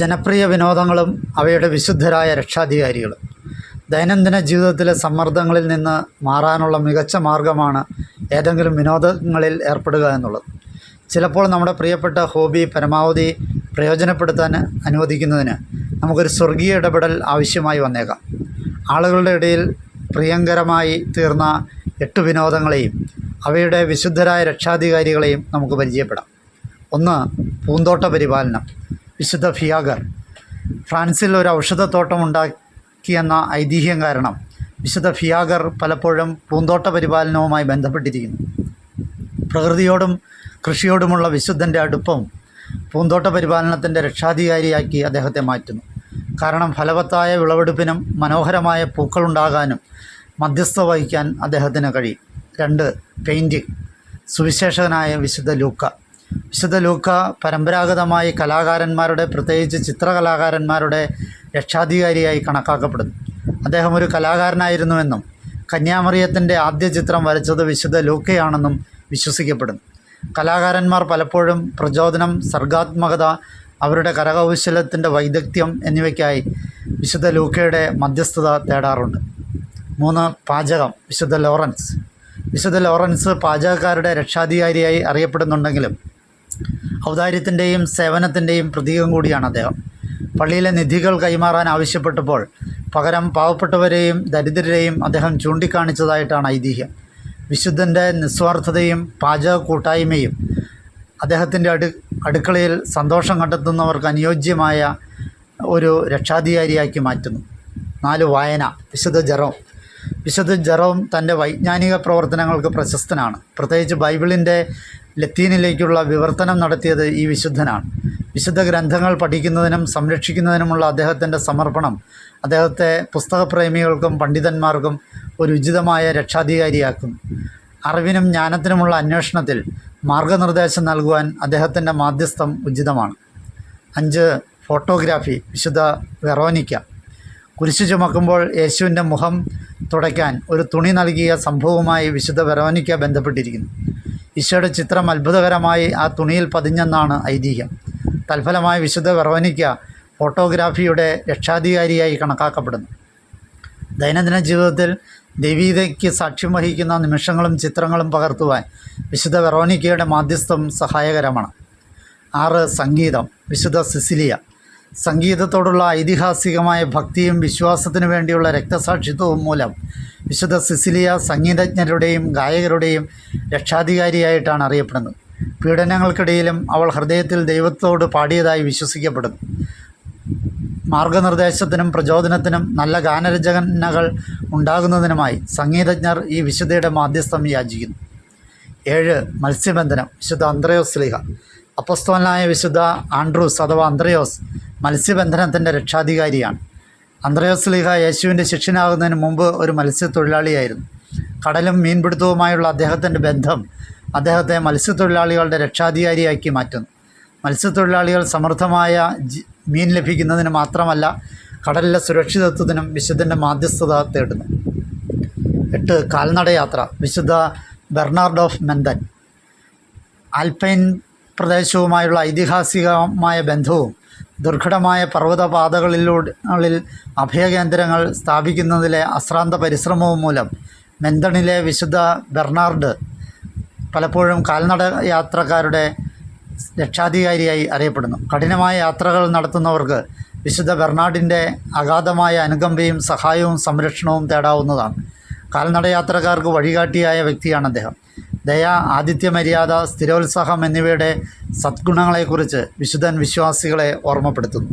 ജനപ്രിയ വിനോദങ്ങളും അവയുടെ വിശുദ്ധരായ രക്ഷാധികാരികളും. ദൈനംദിന ജീവിതത്തിലെ സമ്മർദ്ദങ്ങളിൽ നിന്ന് മാറാനുള്ള മികച്ച മാർഗമാണ് ഏതെങ്കിലും വിനോദങ്ങളിൽ ഏർപ്പെടുക എന്നുള്ളത്. ചിലപ്പോൾ നമ്മുടെ പ്രിയപ്പെട്ട ഹോബി പരമാവധി പ്രയോജനപ്പെടുത്താൻ അനുവദിക്കുന്നതിന് നമുക്കൊരു സ്വർഗീയ ഇടപെടൽ ആവശ്യമായി വന്നേക്കാം. ആളുകളുടെ ഇടയിൽ പ്രിയങ്കരമായി തീർന്ന 8 വിനോദങ്ങളെയും അവയുടെ വിശുദ്ധരായ രക്ഷാധികാരികളെയും നമുക്ക് പരിചയപ്പെടാം. 1. പൂന്തോട്ട പരിപാലനം. വിശുദ്ധ ഫിയാഗർ. ഫ്രാൻസിൽ ഒരു ഔഷധത്തോട്ടം ഉണ്ടാക്കിയെന്ന ഐതിഹ്യം കാരണം വിശുദ്ധ ഫിയാഗർ പലപ്പോഴും പൂന്തോട്ട പരിപാലനവുമായി ബന്ധപ്പെട്ടിരിക്കുന്നു. പ്രകൃതിയോടും കൃഷിയോടുമുള്ള വിശുദ്ധൻ്റെ അടുപ്പം പൂന്തോട്ട പരിപാലനത്തിൻ്റെ രക്ഷാധികാരിയാക്കി അദ്ദേഹത്തെ മാറ്റുന്നു. കാരണം ഫലവത്തായ വിളവെടുപ്പിനും മനോഹരമായ പൂക്കളുണ്ടാകാനും മധ്യസ്ഥ വഹിക്കാൻ അദ്ദേഹത്തിന് കഴിയും. 2. പെയിൻറ്റിംഗ്. സുവിശേഷകനായ വിശുദ്ധ ലൂക്ക. വിശുദ്ധ ലൂക്ക പരമ്പരാഗതമായി കലാകാരന്മാരുടെ, പ്രത്യേകിച്ച് ചിത്രകലാകാരന്മാരുടെ രക്ഷാധികാരിയായി കണക്കാക്കപ്പെടുന്നു. അദ്ദേഹം ഒരു കലാകാരനായിരുന്നുവെന്നും കന്യാമറിയത്തിൻ്റെ ആദ്യ ചിത്രം വരച്ചത് വിശുദ്ധ ലൂക്കയാണെന്നും വിശ്വസിക്കപ്പെടുന്നു. കലാകാരന്മാർ പലപ്പോഴും പ്രചോദനം, സർഗാത്മകത, അവരുടെ കരകൗശലത്തിൻ്റെ വൈദഗ്ധ്യം എന്നിവയ്ക്കായി വിശുദ്ധ ലൂക്കയുടെ മധ്യസ്ഥത തേടാറുണ്ട്. 3. പാചകം. വിശുദ്ധ ലോറൻസ്. വിശുദ്ധ ലോറൻസ് പാചകക്കാരുടെ രക്ഷാധികാരിയായി അറിയപ്പെടുന്നുണ്ടെങ്കിലും ഔദാര്യത്തിൻ്റെയും സേവനത്തിൻ്റെയും പ്രതീകം കൂടിയാണ് അദ്ദേഹം. പള്ളിയിലെ നിധികൾ കൈമാറാൻ ആവശ്യപ്പെട്ടപ്പോൾ പകരം പാവപ്പെട്ടവരെയും ദരിദ്രരെയും അദ്ദേഹം ചൂണ്ടിക്കാണിച്ചതായിട്ടാണ് ഐതിഹ്യം. വിശുദ്ധൻ്റെ നിസ്വാർത്ഥതയും പാചക കൂട്ടായ്മയും അദ്ദേഹത്തിൻ്റെ അടുക്കളയിൽ സന്തോഷം കണ്ടെത്തുന്നവർക്ക് അനുയോജ്യമായ ഒരു രക്ഷാധികാരിയാക്കി മാറ്റുന്നു. 4. വായന. വിശുദ്ധ ജെറോം. വിശുദ്ധ ജെറോം തൻ്റെ വൈജ്ഞാനിക പ്രവർത്തനങ്ങൾക്ക് പ്രശസ്തനാണ്. പ്രത്യേകിച്ച് ബൈബിളിൻ്റെ ലത്തീനിലേക്കുള്ള വിവർത്തനം നടത്തിയത് ഈ വിശുദ്ധനാണ്. വിശുദ്ധ ഗ്രന്ഥങ്ങൾ പഠിക്കുന്നതിനും സംരക്ഷിക്കുന്നതിനുമുള്ള അദ്ദേഹത്തിൻ്റെ സമർപ്പണം അദ്ദേഹത്തെ പുസ്തകപ്രേമികൾക്കും പണ്ഡിതന്മാർക്കും ഒരു ഉചിതമായ രക്ഷാധികാരിയാക്കുന്നു. അറിവിനും ജ്ഞാനത്തിനുമുള്ള അന്വേഷണത്തിൽ മാർഗനിർദ്ദേശം നൽകുവാൻ അദ്ദേഹത്തിൻ്റെ മാധ്യസ്ഥം ഉചിതമാണ്. 5. ഫോട്ടോഗ്രാഫി. വിശുദ്ധ വെറോനിക്ക. കുരിശു ചുമക്കുമ്പോൾ യേശുവിൻ്റെ മുഖം തുടയ്ക്കാൻ ഒരു തുണി നൽകിയ സംഭവവുമായി വിശുദ്ധ വെറോനിക്ക ബന്ധപ്പെട്ടിരിക്കുന്നു. ഈശോയുടെ ചിത്രം അത്ഭുതകരമായി ആ തുണിയിൽ പതിഞ്ഞെന്നാണ് ഐതിഹ്യം. തൽഫലമായി വിശുദ്ധ വെറോനിക്ക ഫോട്ടോഗ്രാഫിയുടെ രക്ഷാധികാരിയായി കണക്കാക്കപ്പെടുന്നു. ദൈനംദിന ജീവിതത്തിൽ ദൈവീകതയ്ക്ക് സാക്ഷ്യം വഹിക്കുന്ന നിമിഷങ്ങളും ചിത്രങ്ങളും പകർത്തുവാൻ വിശുദ്ധ വെറോനിക്കയുടെ മാധ്യസ്ഥം സഹായകരമാണ്. 6. സംഗീതം. വിശുദ്ധ സിസിലിയ. സംഗീതത്തോടുള്ള ഐതിഹാസികമായ ഭക്തിയും വിശ്വാസത്തിനു വേണ്ടിയുള്ള രക്തസാക്ഷിത്വവും മൂലം വിശുദ്ധ സിസിലിയ സംഗീതജ്ഞരുടെയും ഗായകരുടെയും രക്ഷാധികാരിയായിട്ടാണ് അറിയപ്പെടുന്നത്. പീഡനങ്ങൾക്കിടയിലും അവൾ ഹൃദയത്തിൽ ദൈവത്തോട് പാടിയതായി വിശ്വസിക്കപ്പെടുന്നു. മാർഗനിർദ്ദേശത്തിനും പ്രചോദനത്തിനും നല്ല ഗാനരചനകൾ ഉണ്ടാകുന്നതിനുമായി സംഗീതജ്ഞർ ഈ വിശുദ്ധയുടെ മാധ്യസ്ഥം യാചിക്കുന്നു. 7. മത്സ്യബന്ധനം. വിശുദ്ധ അന്ത്രയോസ് ശ്ലീഹ. അപ്പസ്തോലനായ വിശുദ്ധ ആൻഡ്രൂസ് അഥവാ അന്ത്രയോസ് മത്സ്യബന്ധനത്തിൻ്റെ രക്ഷാധികാരിയാണ്. അന്ത്രയോസ് ശ്ലീഹ യേശുവിൻ്റെ ശിഷ്യനാകുന്നതിന് മുമ്പ് ഒരു മത്സ്യത്തൊഴിലാളിയായിരുന്നു. കടലും മീൻപിടുത്തവുമായുള്ള അദ്ദേഹത്തിൻ്റെ ബന്ധം അദ്ദേഹത്തെ മത്സ്യത്തൊഴിലാളികളുടെ രക്ഷാധികാരിയാക്കി മാറ്റുന്നു. മത്സ്യത്തൊഴിലാളികൾ സമൃദ്ധമായ മീൻ ലഭിക്കുന്നതിന് മാത്രമല്ല, കടലിലെ സുരക്ഷിതത്വത്തിനും വിശുദ്ധൻ്റെ മാധ്യസ്ഥത തേടുന്നു. 8. കാൽനടയാത്ര. വിശുദ്ധ ബെർണാർഡ് ഓഫ് മെന്തൻ. ആൽപൈൻ പ്രദേശവുമായുള്ള ഐതിഹാസികമായ ബന്ധവും ദുർഘടമായ പർവ്വതപാതകളിൽ അഭയകേന്ദ്രങ്ങൾ സ്ഥാപിക്കുന്നതിലെ അശ്രാന്ത പരിശ്രമവും മൂലം മെന്തണിലെ വിശുദ്ധ ബെർണാർഡ് പലപ്പോഴും കാൽനട യാത്രക്കാരുടെ രക്ഷാധികാരിയായി അറിയപ്പെടുന്നു. കഠിനമായ യാത്രകൾ നടത്തുന്നവർക്ക് വിശുദ്ധ ബെർണാർഡിൻ്റെ അഗാധമായ അനുകമ്പയും സഹായവും സംരക്ഷണവും തേടാവുന്നതാണ്. കാൽനടയാത്രക്കാർക്ക് വഴികാട്ടിയായ വ്യക്തിയാണ് അദ്ദേഹം. ദയ, ആതിഥ്യമര്യാദ, സ്ഥിരോത്സാഹം എന്നിവയുടെ സദ്ഗുണങ്ങളെക്കുറിച്ച് വിശുദ്ധൻ വിശ്വാസികളെ ഓർമ്മപ്പെടുത്തുന്നു.